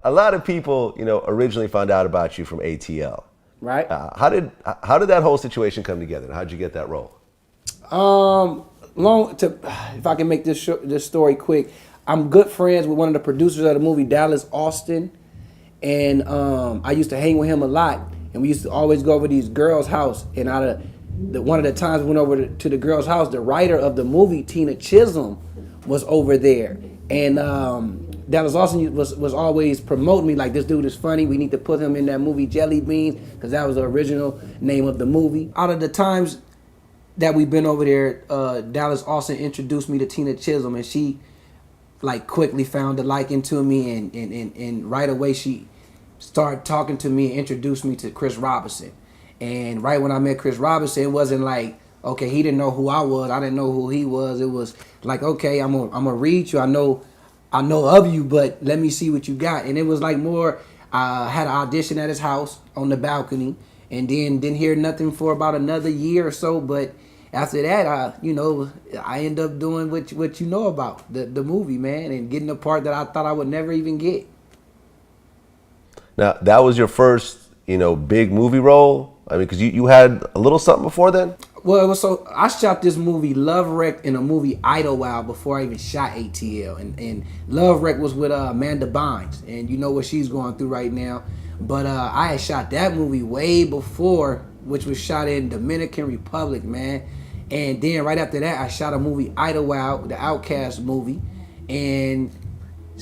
A lot of people, originally found out about you from ATL. Right. How did that whole situation come together? How'd you get that role? If I can make this story quick, I'm good friends with one of the producers of the movie, Dallas Austin, and I used to hang with him a lot, and we used to always go over to these girls' house. And one of the times we went over to the girls' house, the writer of the movie, Tina Chisholm, was over there, and Dallas Austin was always promoting me like, this dude is funny. We need to put him in that movie Jelly Beans, because that was the original name of the movie. Out of the times that we've been over there, Dallas Austin introduced me to Tina Chisholm, and she like quickly found a liking to me, and right away she started talking to me and introduced me to Chris Robinson. And right when I met Chris Robinson, it wasn't like, okay, he didn't know who I was, I didn't know who he was. It was like, okay, I'm gonna read you. I know of you, but let me see what you got. And it was like more, I had an audition at his house on the balcony, and then didn't hear nothing for about another year or so. But after that, I end up doing what you know about the movie, man, and getting the part that I thought I would never even get. Now, that was your first, big movie role? I mean, because you had a little something before then? Well, so I shot this movie Love Wreck in a movie Idlewild before I even shot ATL, and Love Wreck was with Amanda Bynes, and you know what she's going through right now. But I had shot that movie way before, which was shot in Dominican Republic, man. And then right after that, I shot a movie Idlewild, the Outcast movie, and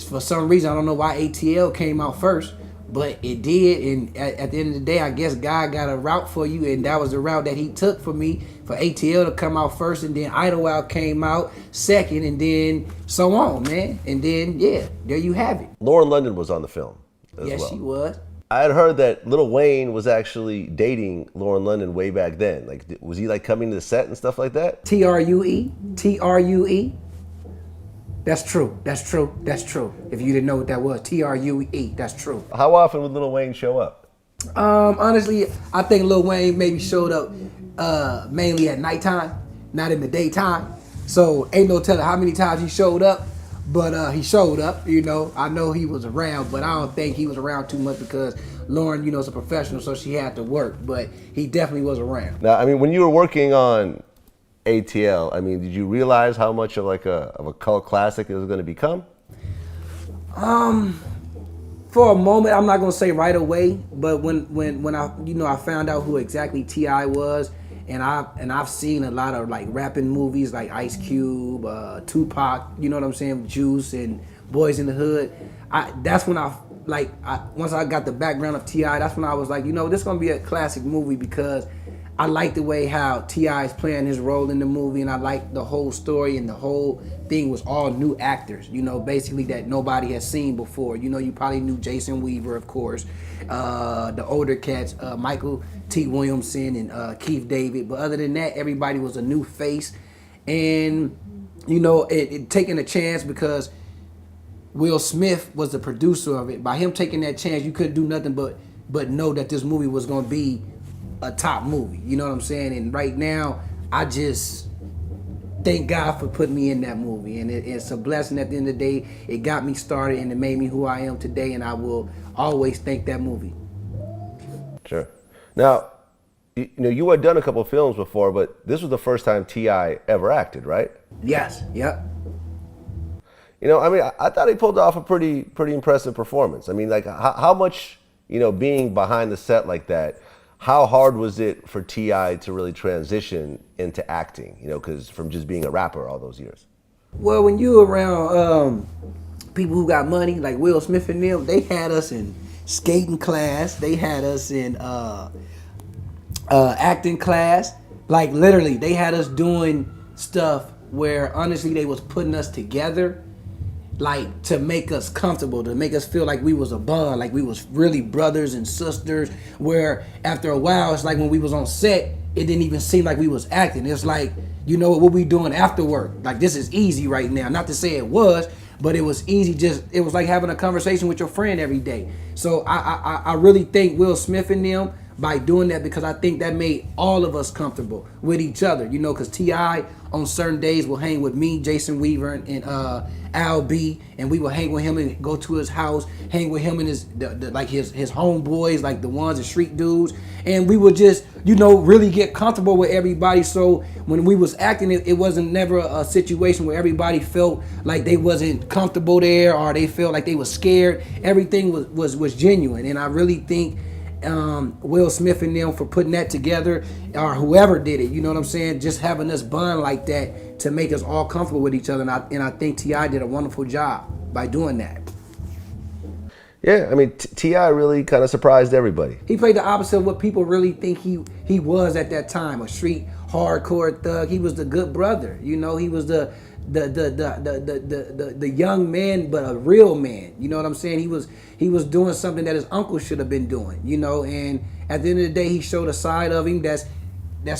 for some reason I don't know why ATL came out first, but it did. And at the end of the day, I guess God got a route for you, and that was the route that he took for me, for ATL to come out first, and then Idlewild came out second, and then so on, man. And then, yeah, there you have it. Lauren London was on the film as well. Yes, she was. I had heard that Lil Wayne was actually dating Lauren London way back then. Like, was he like coming to the set and stuff like that? True. That's true. If you didn't know what that was, True. That's true. How often would Lil Wayne show up? Honestly, I think Lil Wayne maybe showed up mainly at nighttime, not in the daytime. So ain't no telling how many times he showed up, but he showed up. I know he was around, but I don't think he was around too much because Lauren, is a professional, so she had to work. But he definitely was around. Now, I mean, when you were working on ATL, I mean, did you realize how much of a cult classic it was going to become? For a moment, I'm not gonna say right away, but when I found out who exactly T.I. was, and I've seen a lot of like rapping movies like Ice Cube, Tupac, you know what I'm saying, Juice and Boys in the Hood. That's when once I got the background of T.I., that's when I was like, this is gonna be a classic movie because I like the way how T.I. is playing his role in the movie, and I like the whole story, and the whole thing was all new actors, basically that nobody has seen before. You probably knew Jason Weaver, of course, the older cats, Michael T. Williamson and Keith David, but other than that, everybody was a new face, and it taking a chance because Will Smith was the producer of it. By him taking that chance, you couldn't do nothing but know that this movie was going to be a top movie, you know what I'm saying? And right now, I just thank God for putting me in that movie, and it's a blessing at the end of the day. It got me started, and it made me who I am today, and I will always thank that movie. Sure. Now, you had done a couple of films before, but this was the first time T.I. ever acted, right? Yes. Yep. I mean, I thought he pulled off a pretty impressive performance. I mean, like, how much, being behind the set like that, how hard was it for T.I. to really transition into acting, because from just being a rapper all those years? Well, when you around people who got money, like Will Smith and them, they had us in skating class. They had us in acting class. Like, literally, they had us doing stuff where, honestly, they was putting us together, like, to make us comfortable, to make us feel like we was a bond, like we was really brothers and sisters, where after a while, it's like when we was on set, it didn't even seem like we was acting. It's like, what we doing after work? Like, this is easy right now. Not to say it was, but it was easy. It was like having a conversation with your friend every day. So I really think Will Smith and them by doing that, because I think that made all of us comfortable with each other, you know, because T.I. on certain days will hang with me, Jason Weaver, and Al B, and we will hang with him and go to his house, hang with him and his homeboys, like the ones, the street dudes, and we would just, you know, really get comfortable with everybody. So when we was acting, it wasn't never a situation where everybody felt like they wasn't comfortable there or they felt like they was scared. Everything was genuine, and I really think Will Smith and them for putting that together, or whoever did it, you know what I'm saying, just having us bond like that to make us all comfortable with each other, and I think T.I. did a wonderful job by doing that. Yeah, I mean, T.I. really kind of surprised everybody. He played the opposite of what people really think he was at that time, a street hardcore thug. He was the good brother, you know. He was the young man, but a real man. You know what I'm saying? He was doing something that his uncle should have been doing, you know. And at the end of the day, he showed a side of him that's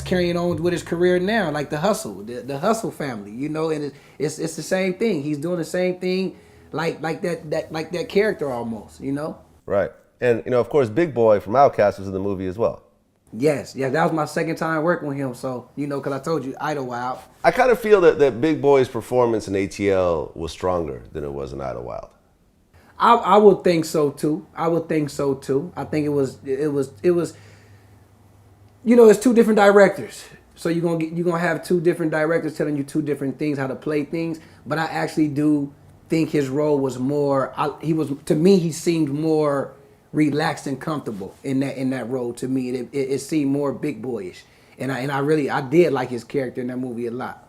carrying on with his career now, like the hustle family, you know. And it's the same thing. He's doing the same thing, like that character almost, you know. Right. And, you know, of course, Big Boy from Outkast was in the movie as well. Yes, yeah, that was my second time working with him. So, you know, because I told you, Idlewild. I kind of feel that Big Boy's performance in ATL was stronger than it was in Idlewild. I would think so too. I think it was, you know, it's two different directors. So you're gonna have two different directors telling you two different things, how to play things. But I actually do think his role was more. To me, he seemed more relaxed and comfortable in that role. To me, it seemed more Big Boyish, and I did like his character in that movie a lot.